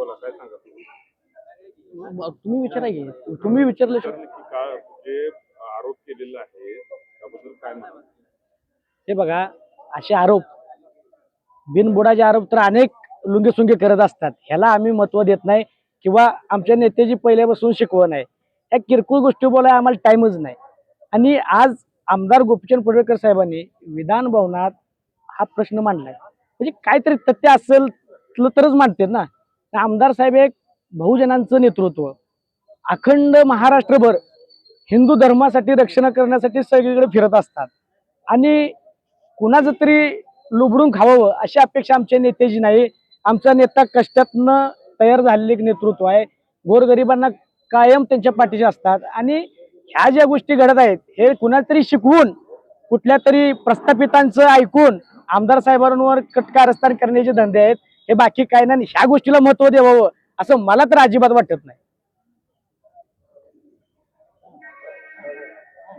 बोला काय सांगा तुम्ही विचारा की तुम्ही विचारलं कारण की का जे आरोप केलेला आहे त्याबद्दल काय म्हणा हे बघा असे आरोप बिनबुडाचे आरोप तर अनेक लुंगेसुंगे करत असतात. ह्याला आम्ही महत्व देत नाही किंवा आमच्या नेत्याची पहिल्यापासून शिकवण आहे. या किरकोळ गोष्टी बोलाय आम्हाला टाइमच नाही. आणि आज आमदार गोपीचंद पडळकर साहेबांनी विधान भवनात हा प्रश्न मांडलाय म्हणजे काहीतरी तथ्य असेल तरच मांडतात ना. आमदार साहेब एक बहुजनांचं नेतृत्व अखंड महाराष्ट्रभर हिंदू धर्मासाठी रक्षण करण्यासाठी सगळीकडे फिरत असतात आणि कुणाचं तरी लुबडून खावावं अशी अपेक्षा आमच्या नेत्याची नाही. आमचा नेता कष्टातनं तयार झालेले एक नेतृत्व आहे. गोरगरिबांना कायम त्यांच्या पाठीशी असतात आणि ह्या ज्या गोष्टी घडत आहेत हे कुणाला तरी शिकवून कुठल्या तरी प्रस्थापितांचं ऐकून आमदार साहेबांवर कारस्थान करण्याचे धंदे आहेत. हे बाकी काय नाही. ह्या गोष्टीला महत्व द्यावं असं मला तर अजिबात वाटत नाही.